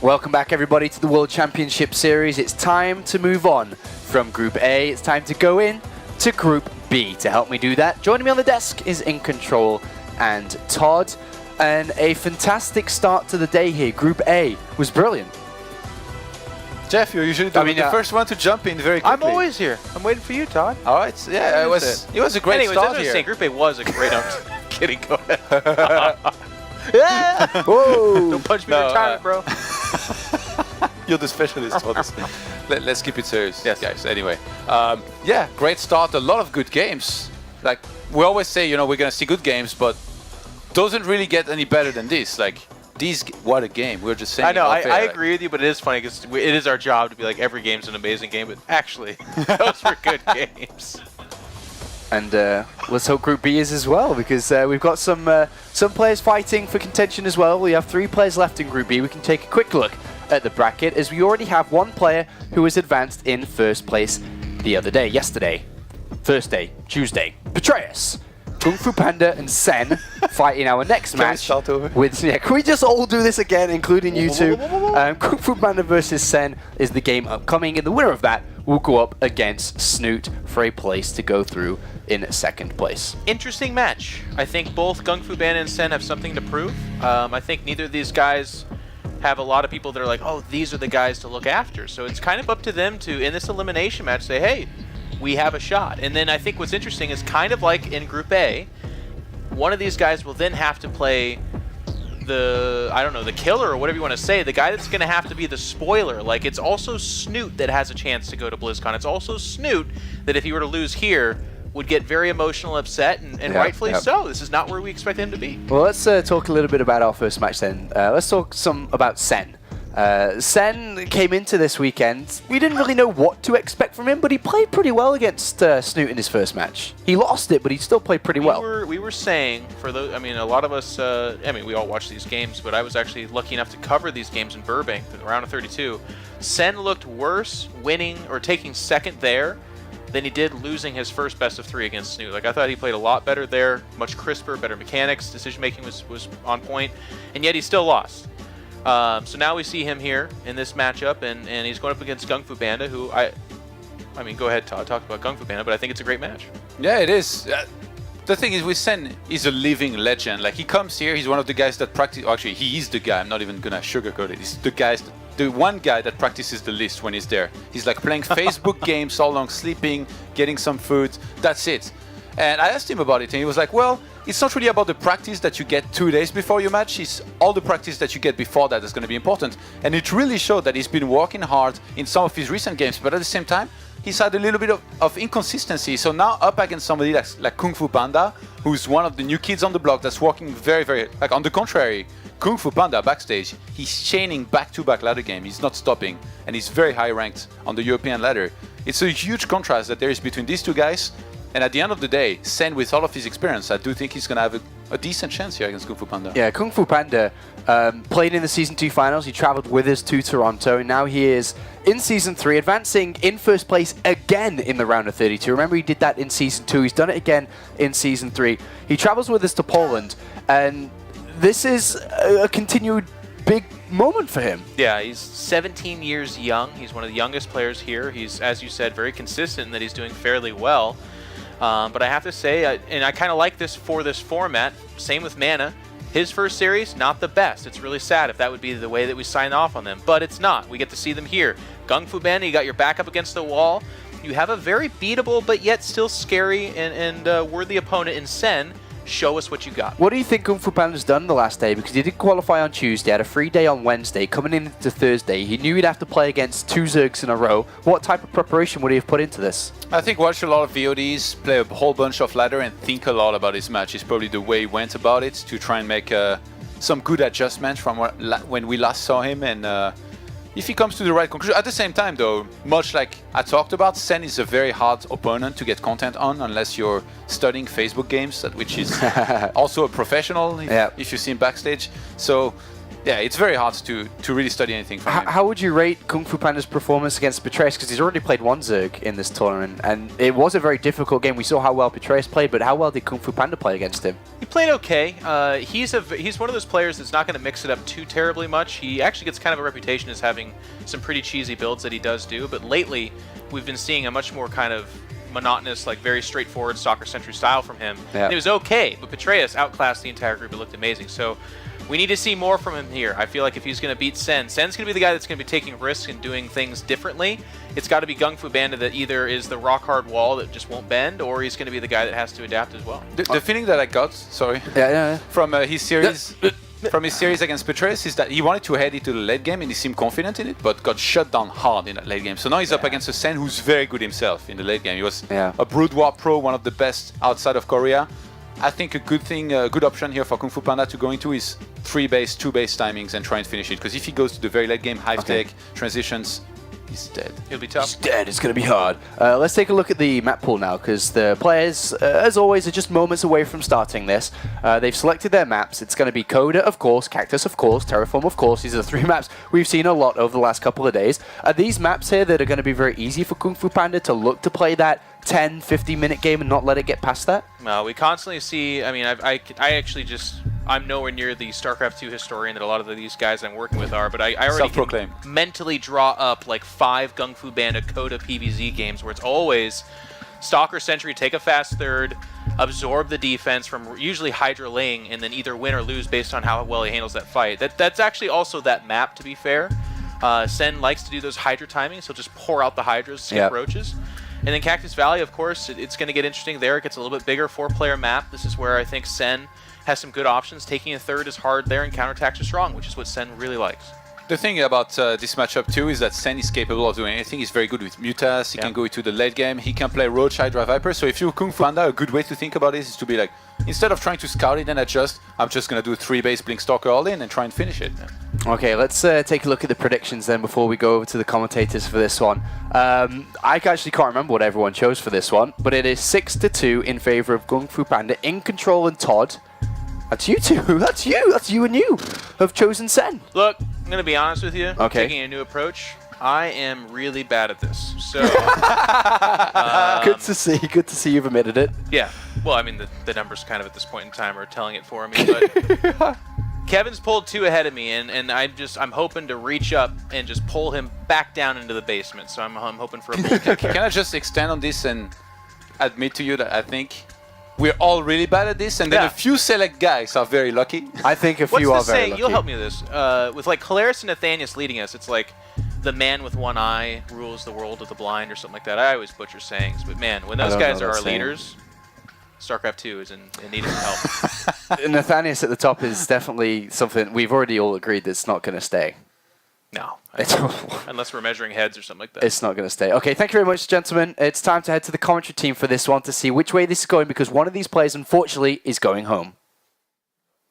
Welcome back, everybody, to the World Championship Series. It's time to move on from Group A. It's time to go in to Group B. To help me do that, joining me on the desk is In Control and Todd. And a fantastic start to the day here. Group A was brilliant. Jeff, you're usually the first one to jump in very quickly. I'm always here. I'm waiting for you, Todd. All right. Yeah, it was a great start here. Saying, Group A was a great. I'm kidding. Go ahead. Yeah. Whoa! Don't punch me in retirement, bro. You're the specialist for this. Let's keep it serious, yes, guys. Anyway, yeah, great start. A lot of good games. Like we always say, you know, we're gonna see good games, but doesn't really get any better than this. Like these, what a game. We're just saying. I know. I agree with you, but it is funny because it is our job to be like every game's an amazing game, but actually, those were good games. And let's hope Group B is as well, because we've got some players fighting for contention as well. We have 3 players left in Group B. We can take a quick look at the bracket, as we already have 1 player who was advanced in first place the other day, yesterday, Thursday, Tuesday. Betrayus, GunGFuBanDa and Sen fighting our next match. With, yeah, can we just all do this again, including you two? GunGFuBanDa versus Sen is the game upcoming, and the winner of that will go up against Snoot for a place to go through in 2nd place. Interesting match. I think both GunGFuBanDa and Sen have something to prove. I think neither of these guys have a lot of people that are like, oh, these are the guys to look after. So it's kind of up to them to, in this elimination match, say, hey, we have a shot. And then I think what's interesting is kind of like in Group A, one of these guys will then have to play the, I don't know, the killer or whatever you want to say, the guy that's going to have to be the spoiler. Like, it's also Snoot that has a chance to go to BlizzCon. It's also Snoot that if he were to lose here, would get very emotional, upset, and rightfully so. This is not where we expect him to be. Well, let's talk a little bit about our first match then. Let's talk some about Sen. Sen came into this weekend. We didn't really know what to expect from him, but he played pretty well against Snoot in his first match. He lost it, but he still played pretty well. We were saying, for those, I mean, a lot of us, I mean, we all watch these games, but I was actually lucky enough to cover these games in Burbank, around 32. Sen looked worse winning or taking 2nd there than he did losing his first best of 3 against Snoot. Like, I thought he played a lot better there, much crisper, better mechanics, decision-making was on point, and yet he still lost. So now we see him here in this matchup, and he's going up against GunGFuBanDa, who I mean, go ahead, Todd, talk about GunGFuBanDa, but I think it's a great match. Yeah, it is. The thing is, with Sen, he's a living legend. Like, he comes here, he's one of the guys that practice. Actually, he is the guy. I'm not even gonna sugarcoat it. He's the one guy that practices the least when he's there. He's like playing Facebook games all along, sleeping, getting some food. That's it. And I asked him about it, and he was like, well, it's not really about the practice that you get 2 days before your match. It's all the practice that you get before that is going to be important. And it really showed that he's been working hard in some of his recent games, but at the same time, he's had a little bit of inconsistency. So now up against somebody like GunGFuBanDa, who's one of the new kids on the block that's working very, very, like, on the contrary, GunGFuBanDa backstage, he's chaining back-to-back ladder game. He's not stopping, and he's very high ranked on the European ladder. It's a huge contrast that there is between these two guys. And at the end of the day, Sen, with all of his experience, I do think he's going to have a decent chance here against GunGFuBanDa. Yeah, GunGFuBanDa played in the Season 2 finals. He traveled with us to Toronto, and now he is in Season 3, advancing in first place again in the round of 32. Remember, he did that in Season 2. He's done it again in Season 3. He travels with us to Poland, and this is a continued big moment for him. Yeah, he's 17 years young. He's one of the youngest players here. He's, as you said, very consistent in that he's doing fairly well. But I have to say, and I kind of like this for this format, same with Mana, his first series, not the best. It's really sad if that would be the way that we sign off on them, but it's not. We get to see them here. GunGFuBanDa, you got your back up against the wall. You have a very beatable, but yet still scary and worthy opponent in Sen. Show us what you got. What do you think GunGFuBanDa's done the last day? Because he did qualify on Tuesday, had a free day on Wednesday, coming into Thursday. He knew he'd have to play against 2 Zergs in a row. What type of preparation would he have put into this? I think watch a lot of VODs, play a whole bunch of ladder, and think a lot about his match. Is probably the way he went about it, to try and make some good adjustments from when we last saw him, and if he comes to the right conclusion. At the same time, though, much like I talked about, Sen is a very hard opponent to get content on unless you're studying Facebook games, which is also a professional if you see him backstage. So yeah, it's very hard to really study anything from him. How would you rate GunGFuBanDa's performance against Betrayus? Because he's already played one Zerg in this tournament, and it was a very difficult game. We saw how well Betrayus played, but how well did GunGFuBanDa play against him? He played okay. He's one of those players that's not going to mix it up too terribly much. He actually gets kind of a reputation as having some pretty cheesy builds that he does do, but lately we've been seeing a much more kind of monotonous, like very straightforward Stalker Sentry style from him. Yeah. And it was okay, but Betrayus outclassed the entire group. It looked amazing. So we need to see more from him here. I feel like if he's going to beat Sen's going to be the guy that's going to be taking risks and doing things differently. It's got to be GunGFuBanDa that either is the rock hard wall that just won't bend, or he's going to be the guy that has to adapt as well. The feeling that I got, sorry, from his series. From his series against Protoss is that he wanted to head into the late game and he seemed confident in it, but got shut down hard in that late game. So now he's up against a Sen who's very good himself in the late game. He was a Brood War Pro, one of the best outside of Korea. I think a good option here for GunGFuBanDa to go into is 3 base, 2 base timings and try and finish it. Because if he goes to the very late game, hive tech, transitions, he's dead. He'll be tough. He's dead. It's going to be hard. Let's take a look at the map pool now, because the players, as always, are just moments away from starting this. They've selected their maps. It's going to be Coda, of course, Cactus, of course, Terraform, of course. These are the 3 maps we've seen a lot over the last couple of days. Are these maps here that are going to be very easy for GunGFuBanDa to look to play that 10, 50-minute game and not let it get past that? No, we constantly see, I mean, I actually just, I'm nowhere near the StarCraft 2 historian that a lot of these guys I'm working with are, but I already can mentally draw up like 5 GunGFuBanDa Coda PvZ games where it's always Stalker Sentry, take a fast third, absorb the defense from usually Hydra laying, and then either win or lose based on how well he handles that fight. That's actually also that map, to be fair. Sen likes to do those Hydra timings, he'll just pour out the Hydras, skip roaches. And then Cactus Valley, of course, it's going to get interesting there. It gets a little bit bigger, 4-player map. This is where I think Sen has some good options. Taking a third is hard there, and counterattacks are strong, which is what Sen really likes. The thing about this matchup too is that Sen is capable of doing anything. He's very good with Mutas, he can go into the late game, he can play Roach, Hydra, Viper. So if you're GunGFuBanDa, a good way to think about this is to be like, instead of trying to scout it and adjust, I'm just going to do 3 base Blink Stalker all in and try and finish it. Okay, let's take a look at the predictions then before we go over to the commentators for this one. I actually can't remember what everyone chose for this one, but it is 6-2 in favor of GunGFuBanDa in control, and Todd. That's you two. That's you and you have chosen Sen. Look, I'm going to be honest with you. Okay. Taking a new approach, I am really bad at this. So good to see you've admitted it. Yeah. Well, I mean, the numbers kind of at this point in time are telling it for me, but Kevin's pulled 2 ahead of me, and I'm hoping to reach up and just pull him back down into the basement. So I'm hoping for a bull kick. Can I just extend on this and admit to you that I think we're all really bad at this, and then a few select guys are very lucky. I think a few are very saying? lucky. You'll help me with this. With like Hilarious and Nathanius leading us, it's like the man with one eye rules the world of the blind or something like that. I always butcher sayings, but man, when those guys are our leaders, StarCraft 2 is in need of help. Nathanius at the top is definitely something we've already all agreed that's not going to stay. No. Unless we're measuring heads or something like that. It's not going to stay. Okay, thank you very much, gentlemen. It's time to head to the commentary team for this one to see which way this is going, because one of these players, unfortunately, is going home.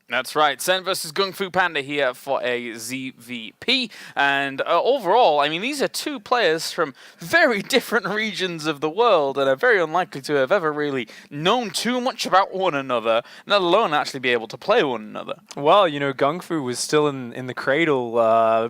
That's right. Sen versus GunGFuBanDa here for a ZVP. And overall, I mean, these are 2 players from very different regions of the world and are very unlikely to have ever really known too much about one another, let alone actually be able to play one another. Well, you know, GunGFu was still in the cradle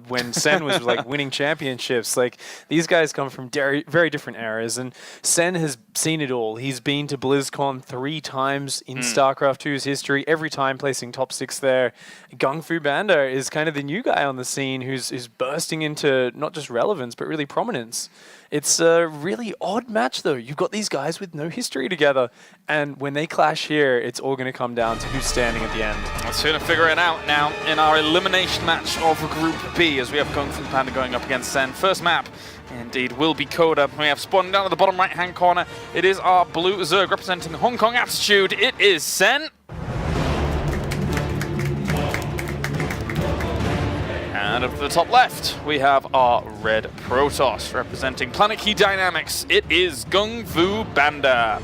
when Sen was like winning championships. Like, these guys come from very different eras, and Sen has seen it all. He's been to BlizzCon 3 times in StarCraft 2's history, every time placing top 6 there. GunGFuBanDa is kind of the new guy on the scene who's bursting into not just relevance, but really prominence. It's a really odd match, though. You've got these guys with no history together, and when they clash here, it's all going to come down to who's standing at the end. Let's try to figure it out now in our elimination match of Group B, as we have GunGFuBanDa going up against Sen. First map, indeed, will be Coda. We have spawning down at the bottom right-hand corner. It is our blue Zerg representing Hong Kong Attitude. It is Sen. And at the top left, we have our red Protoss representing Planet Key Dynamics. It is GunGFuBanDa.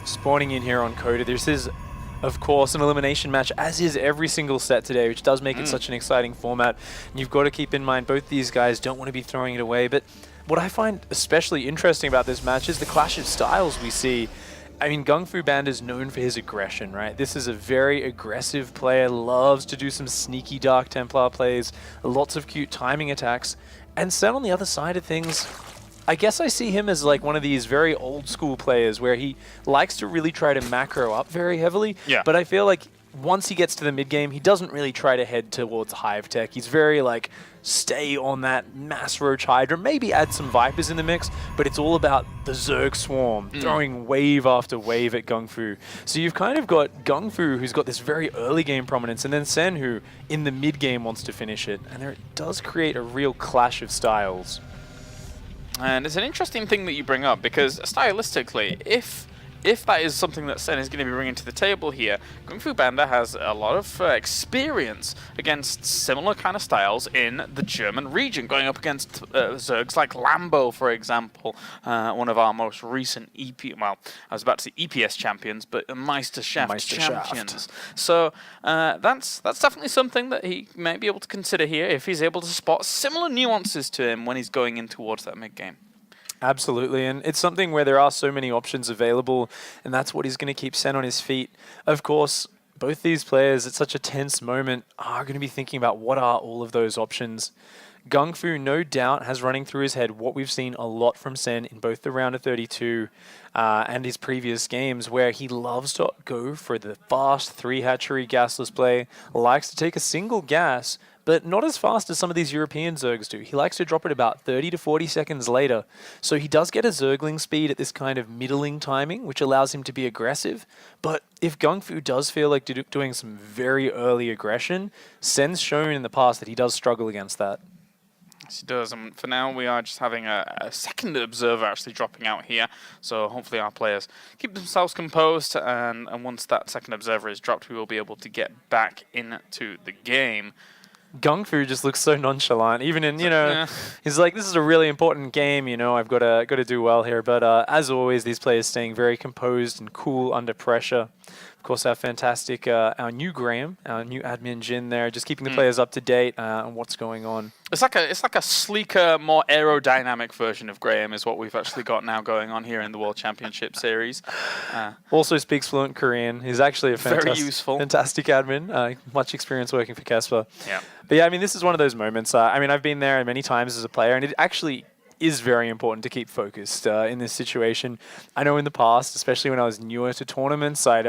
Spawning in here on Coda, this is, of course, an elimination match, as is every single set today, which does make it such an exciting format. And you've got to keep in mind both these guys don't want to be throwing it away, but what I find especially interesting about this match is the clash of styles we see. I mean, GunGFuBanDa is known for his aggression, right? This is a very aggressive player, loves to do some sneaky Dark Templar plays, lots of cute timing attacks. And Sen on the other side of things, I guess I see him as like one of these very old school players where he likes to really try to macro up very heavily. Yeah. But I feel like once he gets to the mid game, he doesn't really try to head towards Hive Tech. He's very like, stay on that mass Roach Hydra, maybe add some Vipers in the mix, but it's all about the Zerg Swarm, throwing wave after wave at GunGfu. So you've kind of got GunGfu, who's got this very early game prominence, and then Sen, who in the mid game wants to finish it. And there it does create a real clash of styles. And it's an interesting thing that you bring up, because stylistically, if that is something that Sen is going to be bringing to the table here, GunGFuBanDa has a lot of experience against similar kind of styles in the German region, going up against Zergs like Lambo, for example, one of our most recent well, I was about to say EPS champions, but Meisterschaft champions. So that's definitely something that he may be able to consider here if he's able to spot similar nuances to him when he's going in towards that mid game. Absolutely, and it's something where there are so many options available, and that's what is going to keep Sen on his feet. Of course, both these players at such a tense moment are going to be thinking about what are all of those options. GunGfu, no doubt, has running through his head what we've seen a lot from Sen in both the round of 32 and his previous games, where he loves to go for the fast 3-hatchery gasless play, likes to take a single gas, but not as fast as some of these European Zergs do. He likes to drop it about 30 to 40 seconds later. So he does get a Zergling speed at this kind of middling timing, which allows him to be aggressive. But if GunGfu does feel like doing some very early aggression, Sen's shown in the past that he does struggle against that. Yes, he does. And for now, we are just having a second observer actually dropping out here. So hopefully our players keep themselves composed. And once that second observer is dropped, we will be able to get back into the game. GunGfu just looks so nonchalant, even in, he's like, this is a really important game, I've got to do well here. But as always, these players staying very composed and cool under pressure. Of course, our fantastic, our new Graham, our new admin Jin there, just keeping the players up to date on what's going on. It's like a sleeker, more aerodynamic version of Graham is what we've actually got now going on here in the World Championship Series. Also speaks fluent Korean. He's actually a very useful, fantastic admin. Much experience working for Kesper. Yeah. But yeah, I mean, this is one of those moments. I mean, I've been there many times as a player, and it actually is very important to keep focused in this situation. I know in the past, especially when I was newer to tournaments, I'd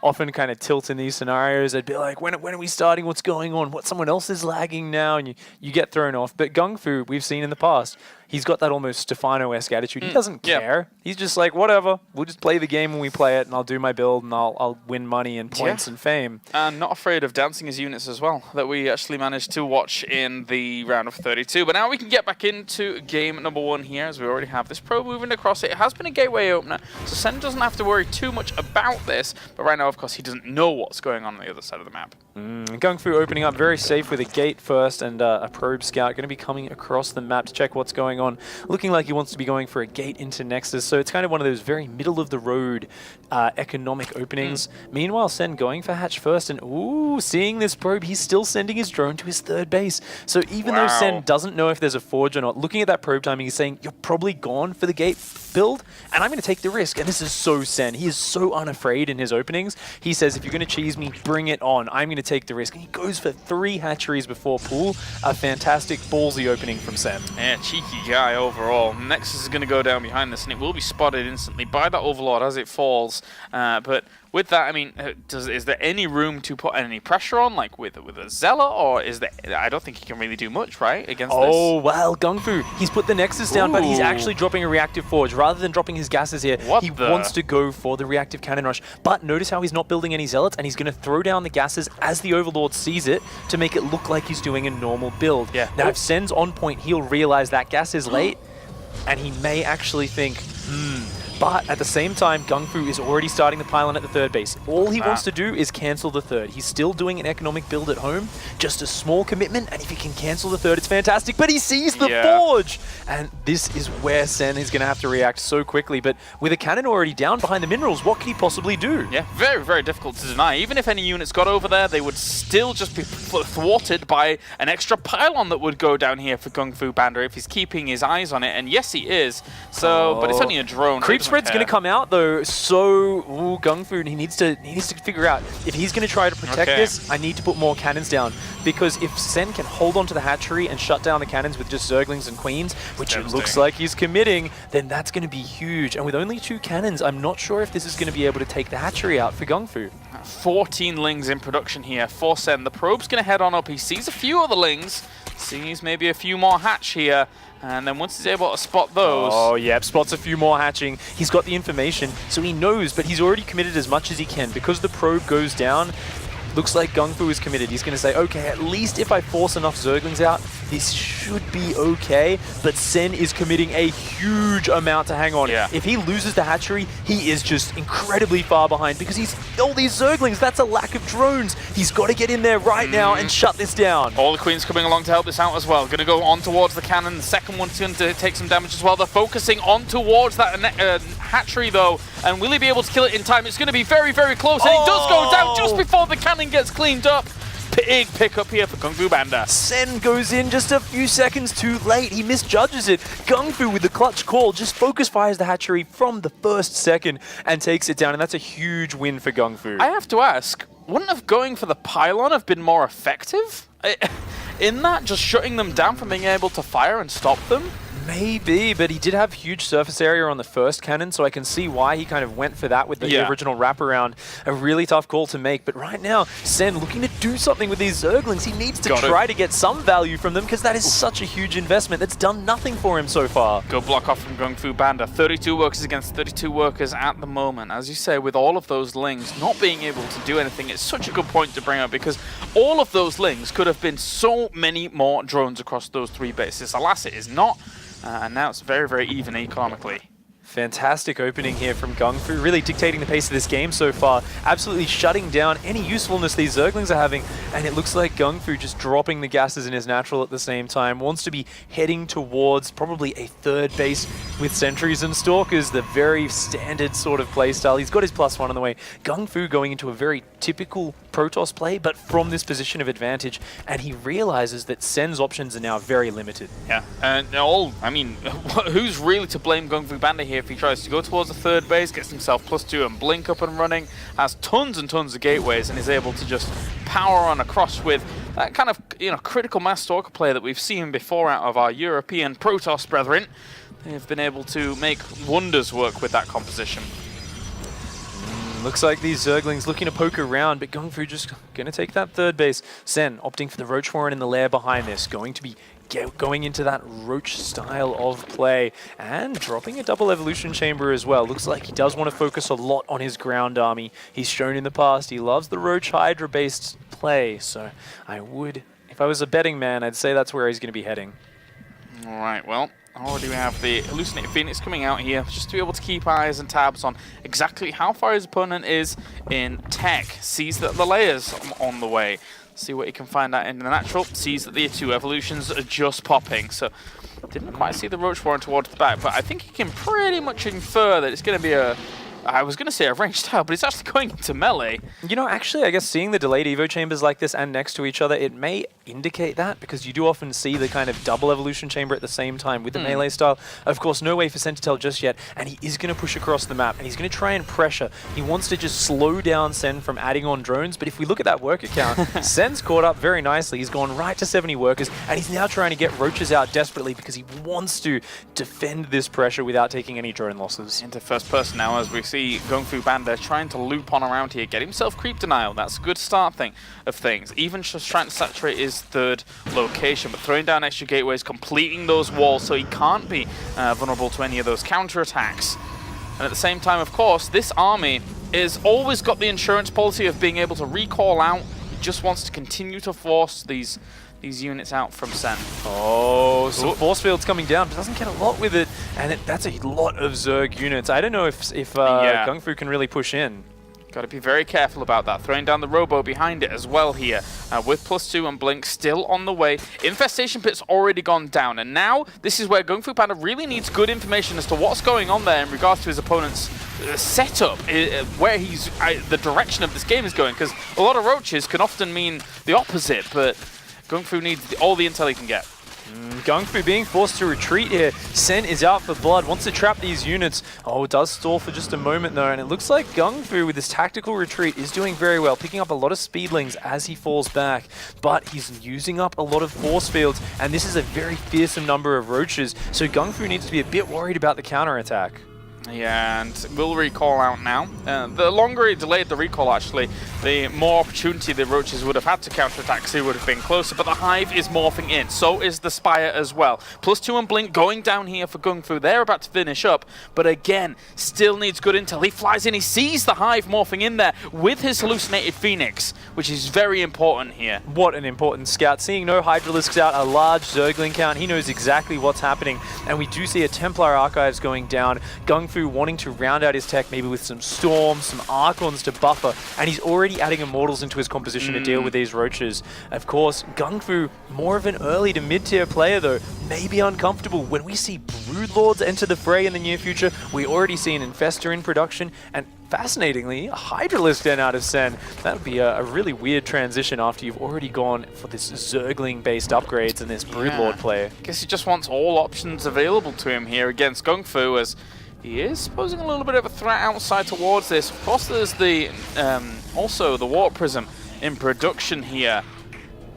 often kind of tilt in these scenarios. I'd be like, when are we starting? What's going on? What, someone else is lagging now? And you get thrown off. But GunGfu, we've seen in the past, he's got that almost Stefano-esque attitude. He doesn't care. He's just like, whatever. We'll just play the game when we play it, and I'll do my build, and I'll win money and points and fame. And not afraid of dancing his units as well, that we actually managed to watch in the round of 32. But now we can get back into game number 1 here, as we already have this probe moving across it. It has been a gateway opener, so Sen doesn't have to worry too much about this. But right now, of course, he doesn't know what's going on the other side of the map. GunGfu opening up very safe with a gate first, and a probe scout going to be coming across the map to check what's going on. Looking like he wants to be going for a gate into Nexus, so it's kind of one of those very middle-of-the-road economic openings. Meanwhile, Sen going for hatch first, and seeing this probe, he's still sending his drone to his third base. So even though Sen doesn't know if there's a forge or not, looking at that probe timing, he's saying, you're probably gone for the gate build, and I'm going to take the risk. And this is so Sen. He is so unafraid in his openings. He says, if you're going to cheese me, bring it on. I'm going to take the risk. And he goes for 3 hatcheries before pool. A fantastic ballsy opening from Sen. Yeah, cheeky guy overall. Nexus is going to go down behind this, and it will be spotted instantly by that Overlord as it falls. But with that, I mean, is there any room to put any pressure on, like with a Zealot, or is there? I don't think he can really do much, right, against this. Oh, well, GunGfu, he's put the Nexus down, but he's actually dropping a reactive forge. Rather than dropping his gases here, he wants to go for the reactive cannon rush. But notice how he's not building any Zealots, and he's going to throw down the gases as the Overlord sees it to make it look like he's doing a normal build. Yeah. Now, if Sen's on point, he'll realize that gas is late, and he may actually think, But at the same time, GunGFu is already starting the pylon at the third base. All he wants to do is cancel the third. He's still doing an economic build at home, just a small commitment, and if he can cancel the third, it's fantastic. But he sees the forge! And this is where Sen is going to have to react so quickly. But with a cannon already down behind the minerals, what can he possibly do? Yeah, very, very difficult to deny. Even if any units got over there, they would still just be thwarted by an extra pylon that would go down here for GunGFuBanDa if he's keeping his eyes on it. And yes, he is. So, but it's only a drone. Creep spread's going to come out though, so GunGFu, he needs to figure out if he's going to try to protect this. I need to put more cannons down, because if Sen can hold on to the hatchery and shut down the cannons with just Zerglings and Queens, which it looks like he's committing, then that's going to be huge. And with only 2 cannons, I'm not sure if this is going to be able to take the hatchery out for GunGFu. 14 Lings in production here for Sen. The probe's going to head on up. He sees a few other Lings, sees maybe a few more hatch here. And then once he's able to spot those... Oh, yep, spots a few more hatching. He's got the information, so he knows, but he's already committed as much as he can. Because the probe goes down, looks like GunGFu is committed. He's going to say, okay, at least if I force enough Zerglings out, this should be okay. But Sen is committing a huge amount to hang on. Yeah. If he loses the hatchery, he is just incredibly far behind, because he's all these Zerglings. That's a lack of drones. He's got to get in there right now and shut this down. All the Queens coming along to help this out as well. Going to go on towards the cannon. The second one's going to take some damage as well. They're focusing on towards that hatchery though. And will he be able to kill it in time? It's going to be very, very close. And it does go down just before the cannon gets cleaned up. Big pickup here for GunGFuBanDa. Sen goes in just a few seconds too late. He misjudges it. GunGFu with the clutch call just focus fires the hatchery from the first second and takes it down. And that's a huge win for GunGFu. I have to ask, wouldn't have going for the pylon have been more effective? In that, just shutting them down from being able to fire and stop them? Maybe, but he did have huge surface area on the first cannon, so I can see why he kind of went for that with the original wraparound. A really tough call to make, but right now, Sen looking to do something with these Zerglings. He needs to try to get some value from them, because that is such a huge investment that's done nothing for him so far. Go block off from GunGFuBanDa. 32 workers against 32 workers at the moment. As you say, with all of those Lings not being able to do anything, it's such a good point to bring up, because all of those Lings could have been so many more drones across those 3 bases. Alas, it is not. And now it's very, very even economically. Fantastic opening here from GunGFu, really dictating the pace of this game so far, absolutely shutting down any usefulness these Zerglings are having, and it looks like GunGFu just dropping the gases in his natural at the same time, wants to be heading towards probably a 3rd base with Sentries and Stalkers, the very standard sort of playstyle. He's got his +1 on the way. GunGFu going into a very typical Protoss play, but from this position of advantage, and he realizes that Sen's options are now very limited. Yeah, and I mean, who's really to blame GunGFuBanDa here if he tries to go towards the 3rd base, gets himself +2 and Blink up and running, has tons and tons of gateways, and is able to just power on across with that kind of critical mass Stalker play that we've seen before out of our European Protoss brethren. They've been able to make wonders work with that composition. Looks like these Zerglings looking to poke around, but GunGFu just going to take that 3rd base. Sen opting for the Roach Warren in the lair behind this, going to be going into that Roach style of play, and dropping a double evolution chamber as well. Looks like he does want to focus a lot on his ground army. He's shown in the past he loves the Roach Hydra based play, so I would, if I was a betting man, I'd say that's where he's going to be heading. All right, well, already we have the Hallucinated Phoenix coming out here, just to be able to keep eyes and tabs on exactly how far his opponent is in tech. Sees that the layers on the way. See what he can find out in the natural. Sees that the 2 evolutions are just popping. So didn't quite see the Roach Warren towards the back, but I think he can pretty much infer that it's going to be a... I was going to say a ranged tile, but it's actually going into melee. You know, actually, I guess seeing the delayed Evo chambers like this and next to each other, it may indicate that, because you do often see the kind of double evolution chamber at the same time with the melee style. Of course, no way for Sen to tell just yet, and he is going to push across the map, and he's going to try and pressure. He wants to just slow down Sen from adding on drones, but if we look at that worker count, Sen's caught up very nicely. He's gone right to 70 workers, and he's now trying to get roaches out desperately because he wants to defend this pressure without taking any drone losses. Into first person now, as we see GunGFuBanDa trying to loop on around here, get himself creep denial. That's a good start of things. Even just trying to saturate his 3rd location, but throwing down extra gateways, completing those walls so he can't be vulnerable to any of those counterattacks. And at the same time, of course, this army is always got the insurance policy of being able to recall out. He just wants to continue to force these these units out from Sen. Oh, some force fields coming down, but doesn't get a lot with it, and that's a lot of Zerg units. I don't know if GunGFu can really push in. Got to be very careful about that. Throwing down the Robo behind it as well here. With +2 and Blink still on the way. Infestation Pit's already gone down. And now, this is where GunGFuBanDa really needs good information as to what's going on there in regards to his opponent's setup, where he's, the direction of this game is going. Because a lot of roaches can often mean the opposite, but GunGFu needs all the intel he can get. GunGFu being forced to retreat here. Sen is out for blood, wants to trap these units. Oh, it does stall for just a moment though, and it looks like GunGFu with his tactical retreat is doing very well, picking up a lot of speedlings as he falls back, but he's using up a lot of force fields, and this is a very fearsome number of roaches, so GunGFu needs to be a bit worried about the counterattack. Yeah, and we'll recall out now. The longer it delayed the recall, actually, the more opportunity the roaches would have had to counterattack, because they would have been closer. But the Hive is morphing in. So is the Spire as well. +2 and Blink going down here for GunGFu. They're about to finish up. But again, still needs good intel. He flies in. He sees the Hive morphing in there with his hallucinated Phoenix, which is very important here. What an important scout. Seeing no Hydralisks out, a large Zergling count. He knows exactly what's happening. And we do see a Templar Archives going down. GunGFu wanting to round out his tech maybe with some Storms, some Archons to buffer, and he's already adding Immortals into his composition to deal with these roaches. Of course, GunGFu, more of an early to mid-tier player though, may be uncomfortable. When we see Broodlords enter the fray in the near future, we already see an Infestor in production, and fascinatingly, a Hydralisk den out of Sen. That would be a really weird transition after you've already gone for this Zergling-based upgrades and this Broodlord play. I guess he just wants all options available to him here against GunGFu, as he is posing a little bit of a threat outside towards this. Of course, there's the also the Warp Prism in production here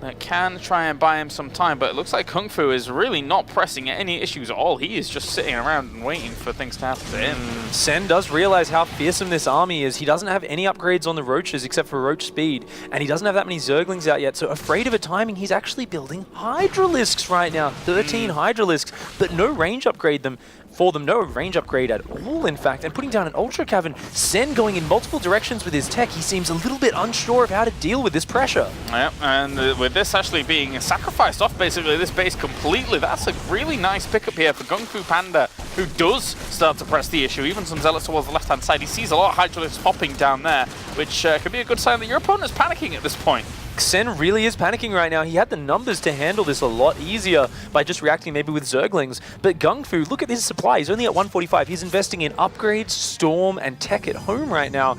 that can try and buy him some time, but it looks like GunGFu is really not pressing any issues at all. He is just sitting around and waiting for things to happen to him. Sen does realize how fearsome this army is. He doesn't have any upgrades on the roaches except for roach speed, and he doesn't have that many Zerglings out yet, so afraid of a timing, he's actually building Hydralisks right now. 13 Hydralisks, but no range upgrade for them, no range upgrade at all, in fact, and putting down an Ultra Cavern. Sen going in multiple directions with his tech. He seems a little bit unsure of how to deal with this pressure. Yep, and with this actually being sacrificed off basically this base completely, that's a really nice pickup here for GunGFuBanDa, who does start to press the issue. Even some Zealots towards the left-hand side. He sees a lot of Hydralisks popping down there, which could be a good sign that your opponent's panicking at this point. Sen really is panicking right now. He had the numbers to handle this a lot easier by just reacting maybe with Zerglings. But GunGFu, look at his supply. He's only at 145. He's investing in upgrades, Storm, and tech at home right now.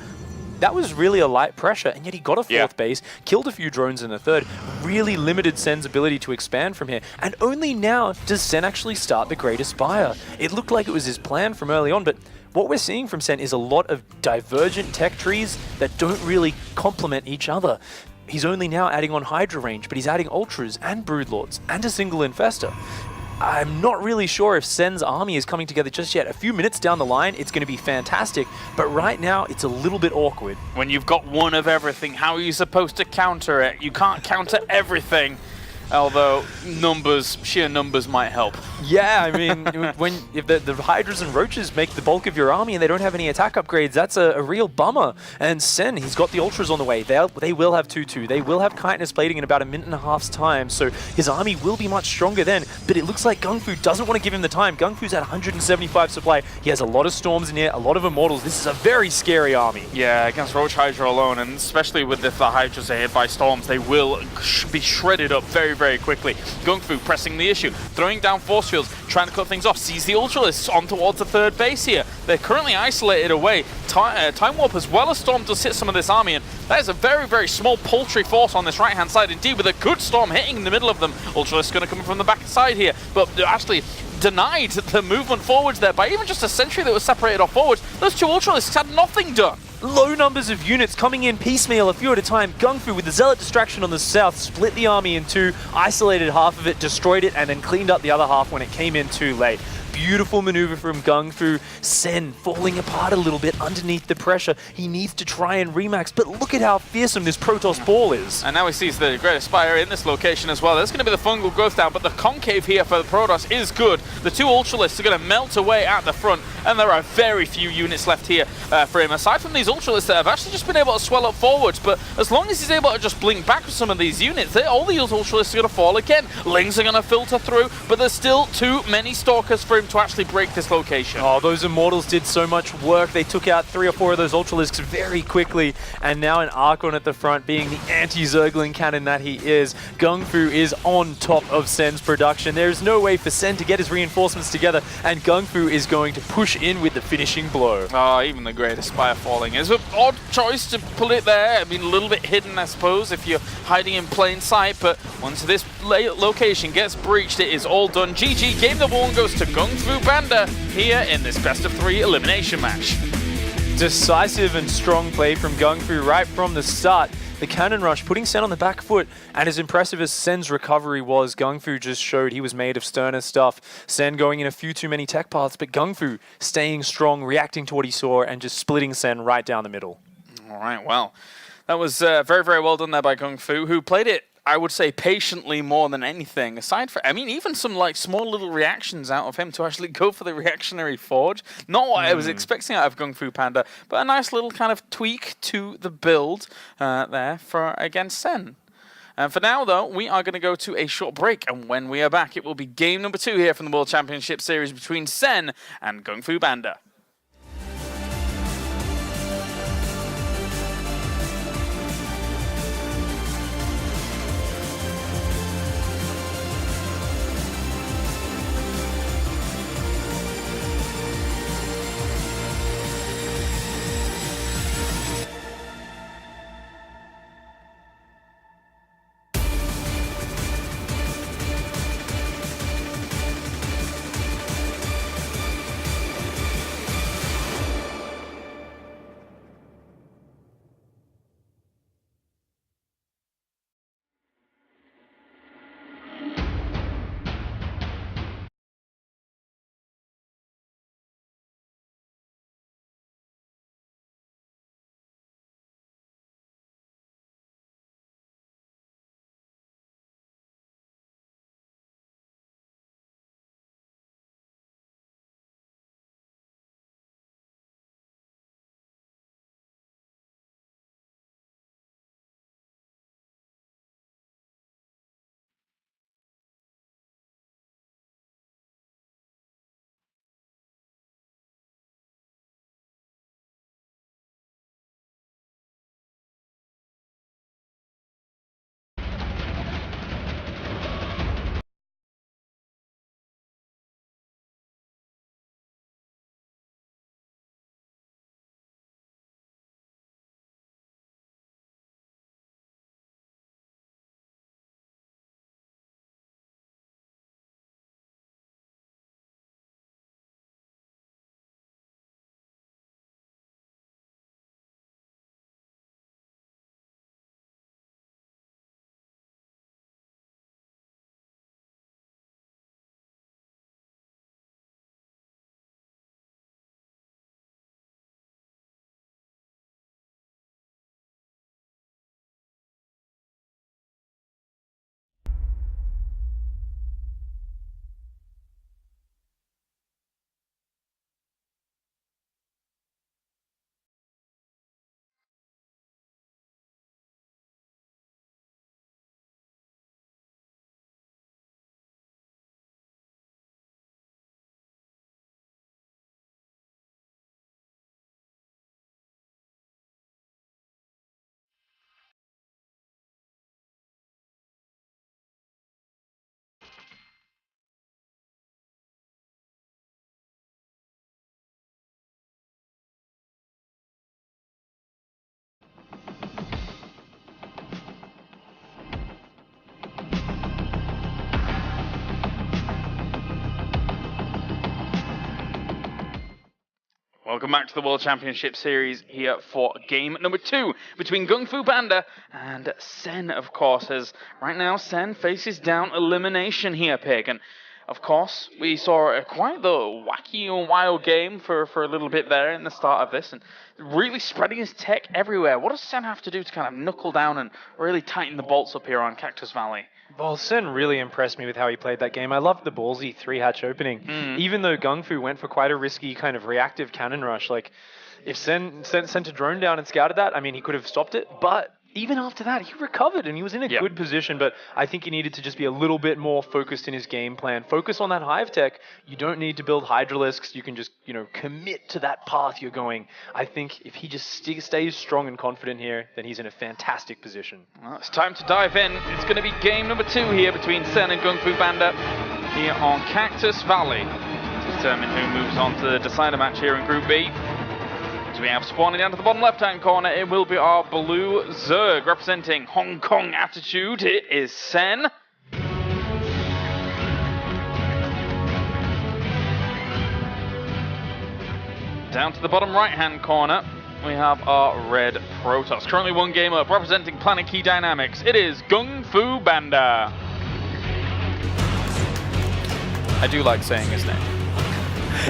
That was really a light pressure, and yet he got a fourth base, killed a few drones in the third, really limited Sen's ability to expand from here. And only now does Sen actually start the Great Aspire. It looked like it was his plan from early on, but what we're seeing from Sen is a lot of divergent tech trees that don't really complement each other. He's only now adding on Hydra range, but he's adding Ultras and Broodlords and a single Infestor. I'm not really sure if Sen's army is coming together just yet. A few minutes down the line, it's going to be fantastic, but right now, it's a little bit awkward. When you've got one of everything, how are you supposed to counter it? You can't counter everything. Although sheer numbers might help. Yeah, I mean, if the Hydras and Roaches make the bulk of your army and they don't have any attack upgrades, that's a real bummer. And Sen, he's got the Ultras on the way. They will have 2-2. They will have Chitinous Plating in about a minute and a half's time, so his army will be much stronger then. But it looks like GunGFu doesn't want to give him the time. GunGFu's at 175 supply. He has a lot of Storms in here, a lot of Immortals. This is a very scary army. Yeah, against Roach Hydra alone, and especially with the Hydras are hit by Storms, they will be shredded up very quickly. GunGFu pressing the issue, throwing down force fields, trying to cut things off, sees the Ultralisks on towards the third base here. They're currently isolated away. Time Warp as well as Storm does hit some of this army, and that is a very small paltry force on this right-hand side indeed, with a good Storm hitting in the middle of them. Ultralisk going to come from the back side here, but actually denied the movement forwards there by even just a sentry that was separated off forwards. Those two Ultralisks had nothing done. Low numbers of units coming in piecemeal, a few at a time. GunGFu with the Zealot distraction on the south split the army in two, isolated half of it, destroyed it, and then cleaned up the other half when it came in too late. beautiful maneuver from GunGfu. Sen falling apart a little bit underneath the pressure. He needs to try and remax, but look at how fearsome this Protoss ball is. And now he sees the Great Aspire in this location as well. There's going to be the fungal growth down, but the concave here for the Protoss is good. The two Ultralisks are going to melt away at the front, and there are very few units left here for him. Aside from these Ultralisks that have actually just been able to swell up forwards, but as long as he's able to just blink back with some of these units, all these Ultralisks are going to fall again. Lings are going to filter through, but there's still too many Stalkers for him to actually break this location. Oh, those Immortals did so much work. They took out 3 or 4 of those Ultralisks very quickly, and now an Archon at the front, being the anti-Zergling cannon that he is. GunGfu is on top of Sen's production. There's no way for Sen to get his reinforcements together, and GunGfu is going to push in with the finishing blow. Oh, even the Great Aspire falling. It's an odd choice to put it there. I mean, a little bit hidden, I suppose, if you're hiding in plain sight, but once this location gets breached, it is all done. GG, game number 1 goes to GunGFuBanDa here in this best of 3 elimination match. Decisive and strong play from GunGfu right from the start. The cannon rush putting Sen on the back foot, and as impressive as Sen's recovery was, GunGfu just showed he was made of sterner stuff. Sen going in a few too many tech paths, but GunGfu staying strong, reacting to what he saw, and just splitting Sen right down the middle. All right, well, that was very, very well done there by GunGfu, who played it, I would say, patiently more than anything. Aside from, I mean, even some like small little reactions out of him to actually go for the reactionary forge. Not what I was expecting out of GunGFuBanDa, but a nice little kind of tweak to the build there for against Sen. And for now, though, we are going to go to a short break, and when we are back, it will be game number 2 here from the World Championship Series between Sen and GunGFuBanDa. Welcome back to the World Championship Series here for game number 2 between GunGFuBanDa and Sen, of course, as right now Sen faces down elimination here, Pig. And of course, we saw quite the wacky and wild game for a little bit there in the start of this, and really spreading his tech everywhere. What does Sen have to do to kind of knuckle down and really tighten the bolts up here on Cactus Valley? Well, Sen really impressed me with how he played that game. I loved the ballsy 3-hatch opening. Even though GunGfu went for quite a risky kind of reactive cannon rush, like if Sen sent a drone down and scouted that, I mean, he could have stopped it, but even after that, he recovered and he was in a good position, but I think he needed to just be a little bit more focused in his game plan. Focus on that hive tech. You don't need to build Hydralisks. You can just, commit to that path you're going. I think if he just stays strong and confident here, then he's in a fantastic position. Well, it's time to dive in. It's going to be game number 2 here between Sen and GunGFuBanDa here on Cactus Valley to determine who moves on to the decider match here in Group B. We have spawning down to the bottom left-hand corner. It will be our blue Zerg representing Hong Kong attitude. It is Sen. Down to the bottom right-hand corner, we have our red Protoss. Currently 1 game up, representing Planet Key Dynamics. It is GunGFuBanDa. I do like saying his name.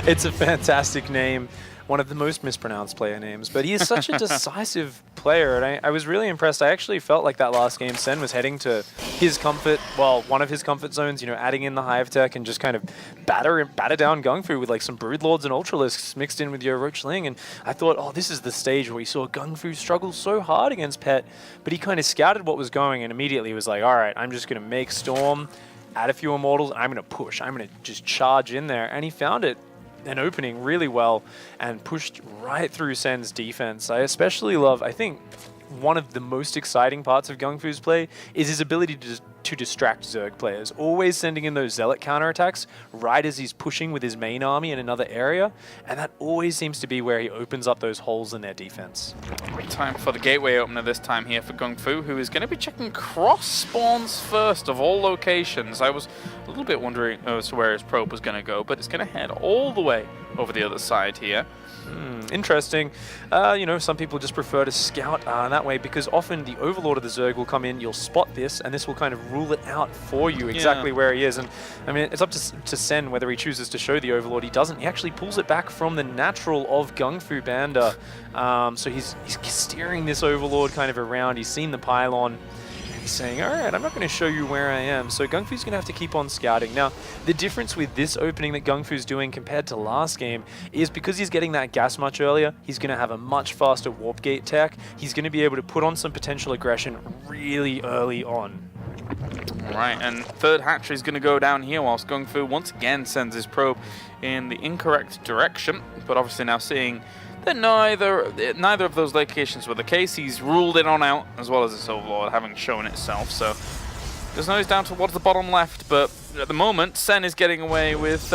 It's a fantastic name. One of the most mispronounced player names, but he is such a decisive player, and I was really impressed. I actually felt like that last game, Sen was heading to his comfort, well, one of his comfort zones, adding in the hive tech and just kind of batter down GunGfu with like some Broodlords and Ultralisks mixed in with your Roachling, and I thought, oh, this is the stage where we saw GunGfu struggle so hard against Pet, but he kind of scouted what was going and immediately was like, all right, I'm just going to make Storm, add a few Immortals, and I'm going to push. I'm going to just charge in there, and he found it. An opening really well and pushed right through Sen's defense. I especially love, I think one of the most exciting parts of GunGFu's play is his ability to distract Zerg players, always sending in those Zealot counterattacks right as he's pushing with his main army in another area, and that always seems to be where he opens up those holes in their defense. Time for the gateway opener this time here for GunGfu, who is going to be checking cross spawns first of all locations. I was a little bit wondering as to where his probe was going to go, but it's going to head all the way over the other side here. Interesting. Some people just prefer to scout that way because often the Overlord of the Zerg will come in, you'll spot this, and this will kind of rule it out for you exactly where he is. And I mean, it's up to Sen whether he chooses to show the Overlord. He doesn't. He actually pulls it back from the natural of GunGFuBanDa. So he's steering this Overlord kind of around. He's seen the pylon. He's saying, all right, I'm not going to show you where I am. So GunGFu's going to have to keep on scouting. Now, the difference with this opening that GunGFu's doing compared to last game is because he's getting that gas much earlier, he's going to have a much faster warp gate tech. He's going to be able to put on some potential aggression really early on. Right, and third hatchery is going to go down here whilst GunGfu once again sends his probe in the incorrect direction, but obviously now seeing that neither of those locations were the case. He's ruled it on out, as well as this Overlord having shown itself. So there's no down towards the bottom left, but at the moment, Sen is getting away with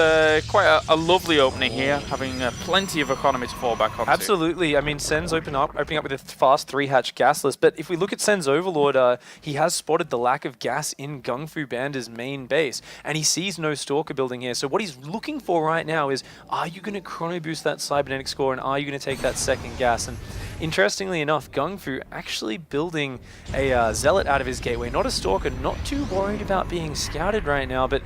quite a lovely opening here, having plenty of economy to fall back onto. Absolutely. I mean, Sen's opening up with a fast 3-hatch gasless, but if we look at Sen's Overlord, he has spotted the lack of gas in GunGFuBanDa's main base, and he sees no Stalker building here. So what he's looking for right now is, are you going to chrono boost that cybernetic score, and are you going to take that second gas? And interestingly enough, GunGfu actually building a Zealot out of his gateway, not a Stalker, not too worried about being scouted right now, but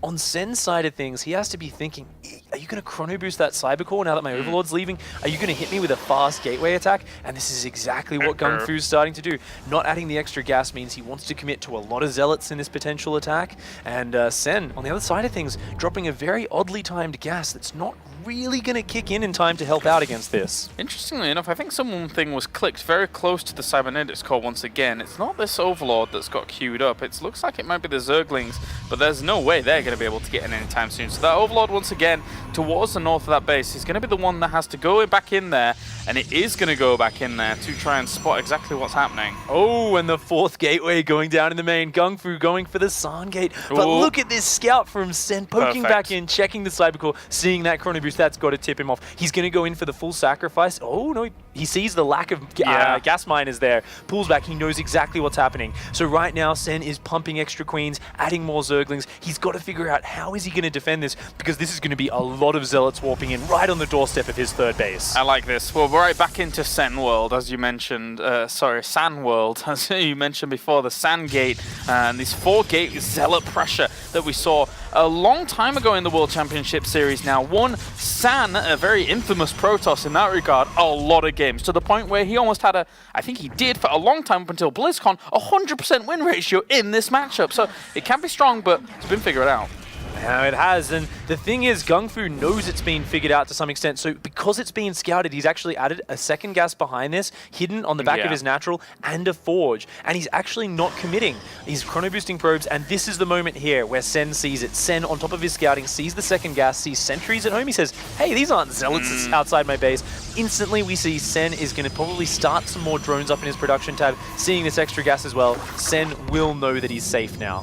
on Sen's side of things, he has to be thinking, are you going to chrono boost that Cybercore now that my Overlord's leaving? Are you going to hit me with a fast gateway attack? And this is exactly what GunGFu's starting to do. Not adding the extra gas means he wants to commit to a lot of Zealots in this potential attack. And Sen, on the other side of things, dropping a very oddly timed gas that's not really going to kick in time to help out against this. Interestingly enough, I think something was clicked very close to the cybernetics core once again. It's not this Overlord that's got queued up. It looks like it might be the Zerglings, but there's no way they're going to be able to get in anytime soon. So that Overlord once again towards the north of that base is going to be the one that has to go back in there, and it is going to go back in there to try and spot exactly what's happening. Oh, and the fourth gateway going down in the main. GunGfu going for the San gate. But look at this scout from Sen poking back in, checking the Cybercore, seeing that chrono boost. that's got to tip him off. He's going to go in for the full sacrifice. Oh, no, he sees the lack of gas miners there. Pulls back. He knows exactly what's happening. So right now, Sen is pumping extra queens, adding more Zerglings. He's got to figure out how is he going to defend this, because this is going to be a lot of Zealots warping in right on the doorstep of his third base. I like this. Well, we're right back into Sen World, as you mentioned. San World, as you mentioned before, the San Gate, and this 4-gate Zealot pressure that we saw a long time ago in the World Championship Series now won San, a very infamous Protoss in that regard, a lot of games, to the point where he almost had I think he did for a long time up until BlizzCon, 100% win ratio in this matchup. So it can be strong, but it's been figured out. Now it has, and the thing is, GunGfu knows it's been figured out to some extent, so because it's been scouted, he's actually added a second gas behind this, hidden on the back of his natural, and a forge, and he's actually not committing. He's chrono boosting probes, and this is the moment here where Sen sees it. Sen, on top of his scouting, sees the second gas, sees sentries at home. He says, hey, these aren't zealots outside my base. Instantly, we see Sen is going to probably start some more drones up in his production tab, seeing this extra gas as well. Sen will know that he's safe now.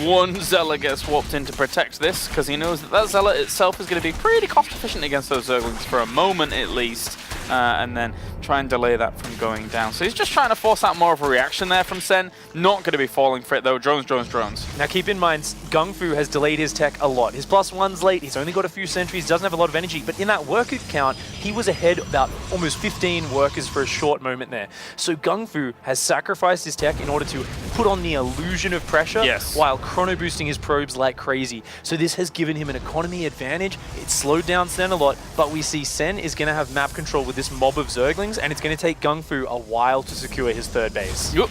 One Zealot gets warped in to protect this, because he knows that that Zealot itself is going to be pretty cost efficient against those Zerglings for a moment at least, and then try and delay that from going down. So he's just trying to force out more of a reaction there from Sen. Not going to be falling for it though. Drones, drones, drones. Now keep in mind, GunGfu has delayed his tech a lot. His +1's late, he's only got a few sentries, doesn't have a lot of energy, but in that worker count, he was ahead about almost 15 workers for a short moment there. So GunGfu has sacrificed his tech in order to put on the illusion of pressure while chrono boosting his probes like crazy. So this has given him an economy advantage. It's slowed down Sen a lot, but we see Sen is going to have map control with this mob of Zerglings, and it's going to take GunGfu a while to secure his third base. Yep,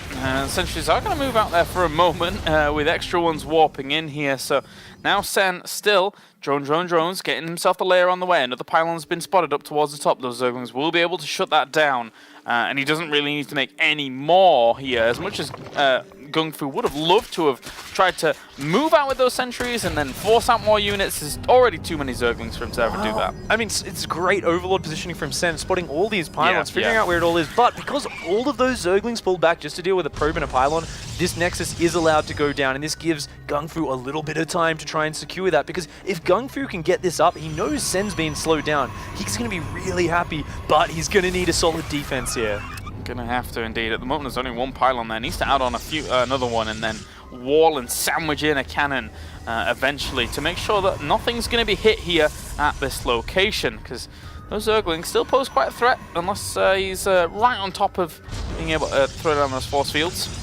sentries are going to move out there for a moment with extra ones warping in here. So now Sen still drones, getting himself the layer on the way. Another pylon's been spotted up towards the top. Those Zerglings will be able to shut that down. And he doesn't really need to make any more here, as much as GunGfu would have loved to have tried to move out with those sentries and then force out more units. There's already too many Zerglings for him to ever do that. I mean, it's great overlord positioning from Sen, spotting all these pylons, figuring out where it all is, but because all of those Zerglings pulled back just to deal with a probe and a pylon, this Nexus is allowed to go down, and this gives GunGfu a little bit of time to try and secure that, because if GunGfu can get this up, he knows Sen's being slowed down. He's going to be really happy, but he's going to need a solid defense here. Gonna have to indeed. At the moment, there's only one pylon there. Needs to add on another one, and then wall and sandwich in a cannon eventually to make sure that nothing's going to be hit here at this location, because those Zerglings still pose quite a threat unless he's right on top of being able to throw down those force fields.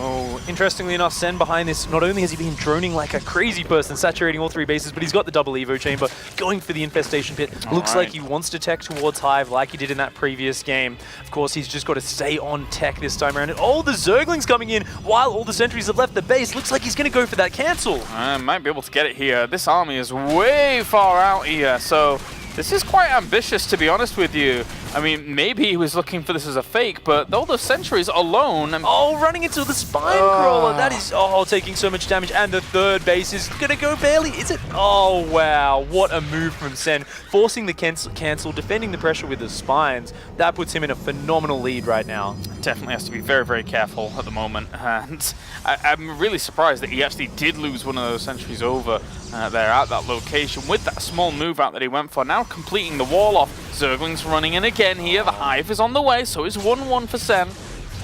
Oh, interestingly enough, Sen behind this, not only has he been droning like a crazy person, saturating all three bases, but he's got the double Evo chamber, going for the infestation pit. Looks like he wants to tech towards Hive like he did in that previous game. Of course, he's just got to stay on tech this time around. And oh, the Zerglings coming in while all the sentries have left the base. Looks like he's going to go for that cancel. Might be able to get it here. This army is way far out here, so this is quite ambitious, to be honest with you. I mean, maybe he was looking for this as a fake, but all the sentries alone... Oh, running into the spine crawler. That is, taking so much damage. And the third base is going to go barely. Is it? Oh, wow. What a move from Sen. Forcing the cancel, defending the pressure with the spines. That puts him in a phenomenal lead right now. Definitely has to be very, very careful at the moment. And I'm really surprised that he actually did lose one of those sentries over there at that location with that small move out that he went for. Now completing the wall off. Zerglings running in again here. The Hive is on the way, so it's 1-1 for Sen.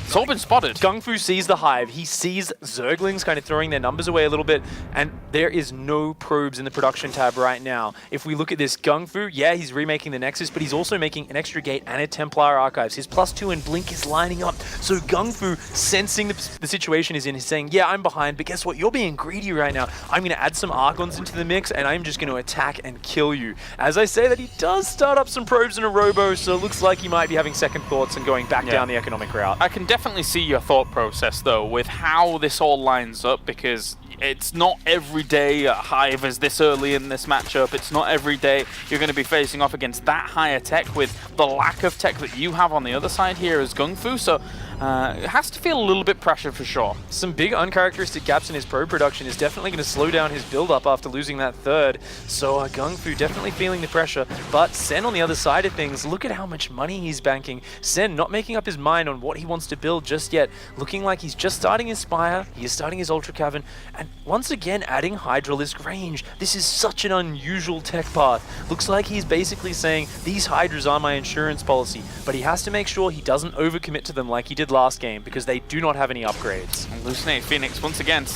It's all been spotted. GunGfu sees the Hive. He sees Zerglings kind of throwing their numbers away a little bit, and there is no probes in the production tab right now. If we look at this, GunGfu, yeah, he's remaking the Nexus, but he's also making an extra gate and a Templar Archives. His +2 and Blink is lining up. So GunGfu, sensing the situation is in, is saying, yeah, I'm behind, but guess what? You're being greedy right now. I'm going to add some Archons into the mix, and I'm just going to attack and kill you. As I say that, he does start up some probes and a Robo, so it looks like he might be having second thoughts and going back down the economic route. I can definitely see your thought process though with how this all lines up, because it's not every day Hive is this early in this matchup. It's not every day you're going to be facing off against that higher tech with the lack of tech that you have on the other side here as GunGfu. So it has to feel a little bit pressured for sure. Some big uncharacteristic gaps in his pro production is definitely going to slow down his build-up after losing that third. So GunGfu definitely feeling the pressure. But Sen on the other side of things, look at how much money he's banking. Sen not making up his mind on what he wants to build just yet. Looking like he's just starting his Spire, he is starting his Ultra Cavern, and once again adding Hydralisk range. This is such an unusual tech path. Looks like he's basically saying, these Hydras are my insurance policy, but he has to make sure he doesn't overcommit to them like he did last game, because they do not have any upgrades. Hallucinate Phoenix once again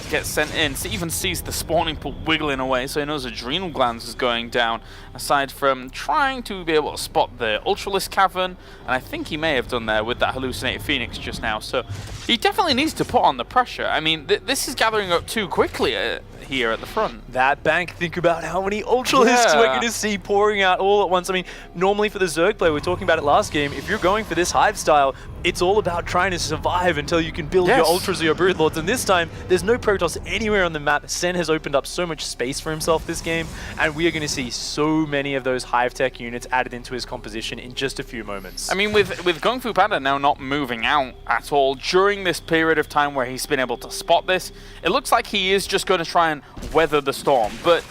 gets sent in. So even sees the spawning pool wiggling away, so he knows Adrenal Glands is going down. Aside from trying to be able to spot the Ultralisk Cavern, and I think he may have done there with that Hallucinated Phoenix just now. So he definitely needs to put on the pressure. I mean, this is gathering up too quickly here at the front. That bank, think about how many Ultralisks we're going to see pouring out all at once. I mean, normally for the Zerg player, we were talking about it last game, if you're going for this Hive style, it's all about trying to survive until you can build your Ultras or your Broodlords, and this time, there's no Protoss anywhere on the map. Sen has opened up so much space for himself this game, and we are going to see so many of those Hive Tech units added into his composition in just a few moments. I mean, with GunGFuBanDa now not moving out at all during this period of time where he's been able to spot this, it looks like he is just going to try and weather the storm, but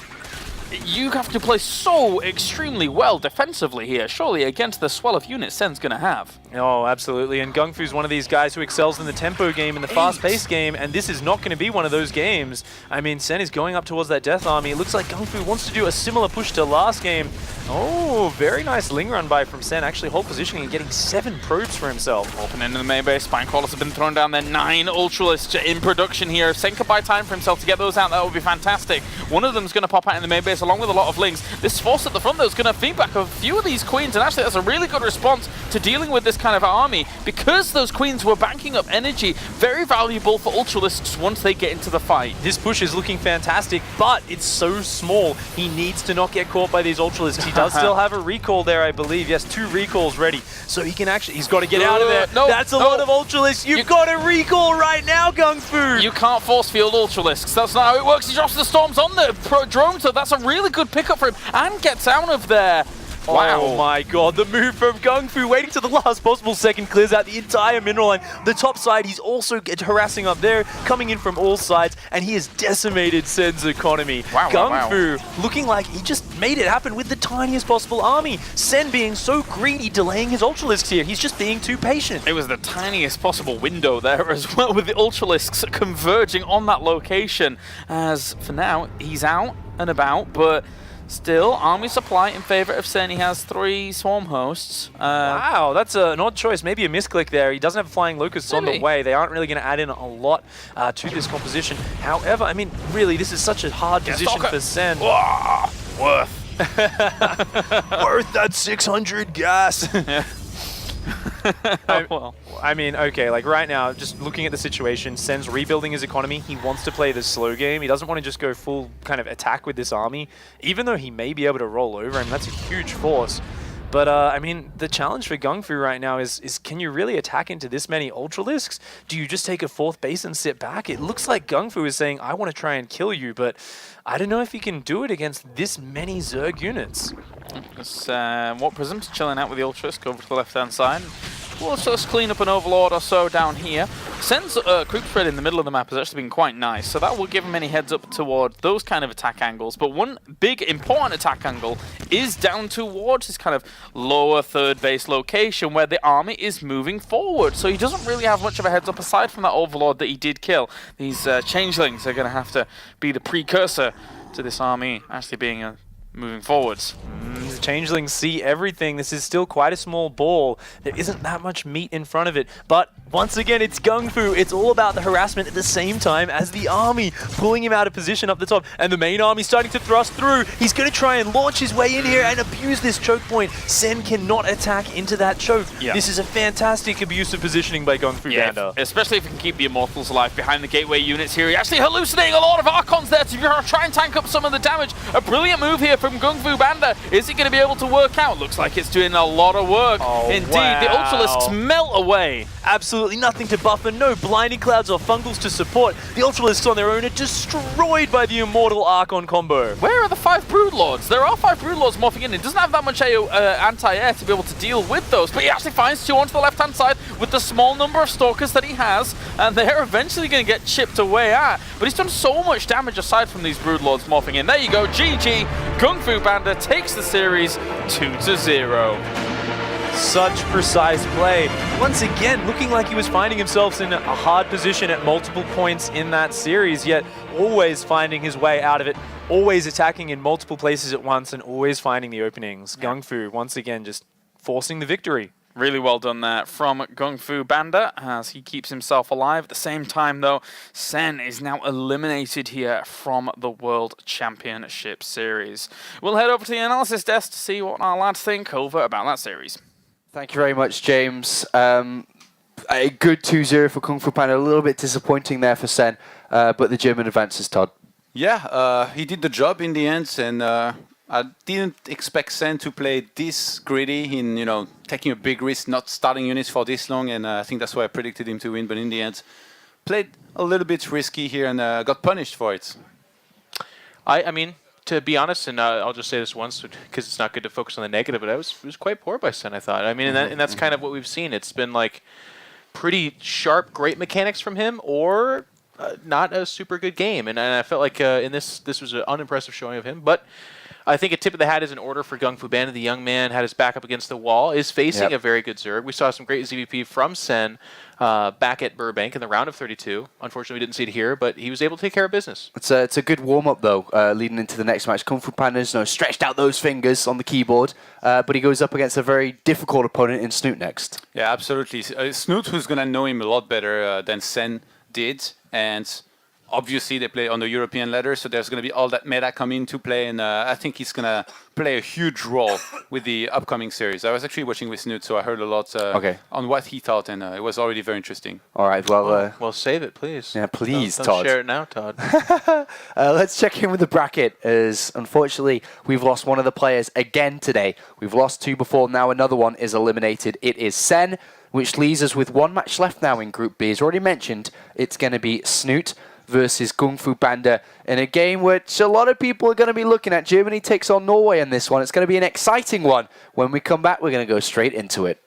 you have to play so extremely well defensively here, surely, against the swell of units Sen's going to have. Oh, absolutely, and GunGFu's one of these guys who excels in the tempo game, in the fast-paced game, and this is not going to be one of those games. I mean, Sen is going up towards that Death Army. It looks like GunGfu wants to do a similar push to last game. Oh, very nice Ling run by from Sen, actually hold positioning and getting 7 probes for himself. Open into the main base, Spinecrawlers have been thrown down there, 9 Ultralisks in production here. Sen could buy time for himself to get those out, that would be fantastic. One of them is going to pop out in the main base along with a lot of Lings. This force at the front though is going to feedback a few of these Queens, and actually that's a really good response to dealing with this kind of army, because those Queens were banking up energy, very valuable for Ultralisks once they get into the fight. This push is looking fantastic, but it's so small. He needs to not get caught by these Ultralisks. He does still have a recall there, I believe. Yes, 2 recalls ready. So he can actually, he's got to get out of there. No, that's a lot of Ultralisks. You've got a recall right now, GunGfu. You can't force field Ultralisks. That's not how it works. He drops the storms on the drone, so that's a really good pickup for him, and gets out of there. Wow. Oh my god, the move from GunGfu, waiting to the last possible second, clears out the entire mineral line. The top side, he's also harassing up there, coming in from all sides, and he has decimated Sen's economy. Wow, GunGfu looking like he just made it happen with the tiniest possible army. Sen being so greedy, delaying his Ultralisks here. He's just being too patient. It was the tiniest possible window there as well, with the Ultralisks converging on that location. As for now, he's out and about, but still, army supply in favor of Sen. He has 3 swarm hosts. Wow, that's an odd choice. Maybe a misclick there. He doesn't have flying locusts on the way. They aren't really going to add in a lot to this composition. However, I mean, really, this is such a hard position for Sen. Worth. Worth that 600 gas. I mean, okay, like right now, just looking at the situation, Sen's rebuilding his economy. He wants to play the slow game. He doesn't want to just go full kind of attack with this army, even though he may be able to roll over him. That's a huge force. But, I mean, the challenge for GunGfu right now is can you really attack into this many Ultralisks? Do you just take a 4th base and sit back? It looks like GunGfu is saying, I want to try and kill you, but I don't know if he can do it against this many Zerg units. What Prism's chilling out with the Ultralisk over to the left-hand side. We'll just clean up an Overlord or so down here. Sen's creep spread in the middle of the map has actually been quite nice, so that will give him any heads up toward those kind of attack angles. But one big important attack angle is down towards this kind of lower 3rd base location where the army is moving forward. So he doesn't really have much of a heads up aside from that Overlord that he did kill. These changelings are going to have to be the precursor to this army actually being moving forwards. The changelings see everything. This is still quite a small ball. There isn't that much meat in front of it. But once again, it's GunGfu. It's all about the harassment at the same time as the army, pulling him out of position up the top. And the main army starting to thrust through. He's going to try and launch his way in here and abuse this choke point. Sen cannot attack into that choke. Yeah. This is a fantastic abuse of positioning by GunGFuBanDa. Especially if he can keep the Immortals alive behind the gateway units here. He's actually hallucinating a lot of Archons there to try and tank up some of the damage. A brilliant move here from GunGFuBanDa. Is he going to be able to work out? Looks like it's doing a lot of work. Indeed, the Ultralisks melt away. Absolutely absolutely nothing to buffer, no blinding clouds or fungals to support. The Ultralisks on their own are destroyed by the Immortal Archon combo. Where are the 5 Broodlords? There are 5 Broodlords morphing in. He doesn't have that much anti-air to be able to deal with those, but he actually finds 2 onto the left-hand side with the small number of Stalkers that he has, and they're eventually going to get chipped away at. But he's done so much damage aside from these Broodlords morphing in. There you go, GG. GunGFuBanDa takes the series 2-0. Such precise play. Once again, looking like he was finding himself in a hard position at multiple points in that series, yet always finding his way out of it, always attacking in multiple places at once, and always finding the openings. GunGfu, once again, just forcing the victory. Really well done there from GunGFuBanDa as he keeps himself alive. At the same time, though, Sen is now eliminated here from the World Championship Series. We'll head over to the analysis desk to see what our lads think over about that series. Thank you very much, James. A good 2-0 for GunGFuBanDa. A little bit disappointing there for Sen, but the German advances, Todd. Yeah, he did the job in the end, and I didn't expect Sen to play this greedy in, taking a big risk, not starting units for this long, and I think that's why I predicted him to win, but in the end, played a little bit risky here and got punished for it. I mean, to be honest, and I'll just say this once because it's not good to focus on the negative, but it was quite poor by Sen, I thought. I mean, and that's kind of what we've seen. It's been like pretty sharp, great mechanics from him, or not a super good game. And I felt like in this was an unimpressive showing of him. But I think a tip of the hat is in order for GunGFuBanDa. The young man had his back up against the wall, is facing a very good Zerg. We saw some great ZVP from Sen back at Burbank in the round of 32. Unfortunately, we didn't see it here, but he was able to take care of business. It's a good warm-up, though, leading into the next match. GunGFuBanDa's stretched out those fingers on the keyboard, but he goes up against a very difficult opponent in Snoot next. Yeah, absolutely. Snoot, who's going to know him a lot better than Sen did, and obviously they play on the European ladder, so there's going to be all that meta come into play, and I think he's going to play a huge role with the upcoming series. I was actually watching with Snoot, so I heard a lot on what he thought, and it was already very interesting. All right, well... well, save it, please. Yeah, please, don't Todd. share it now, Todd. Let's check in with the bracket, as unfortunately we've lost one of the players again today. We've lost 2 before, now another one is eliminated. It is Sen, which leaves us with 1 match left now in Group B. As already mentioned, it's going to be Snoot versus GunGFuBanDa in a game which a lot of people are going to be looking at. Germany takes on Norway in this one. It's going to be an exciting one. When we come back, we're going to go straight into it.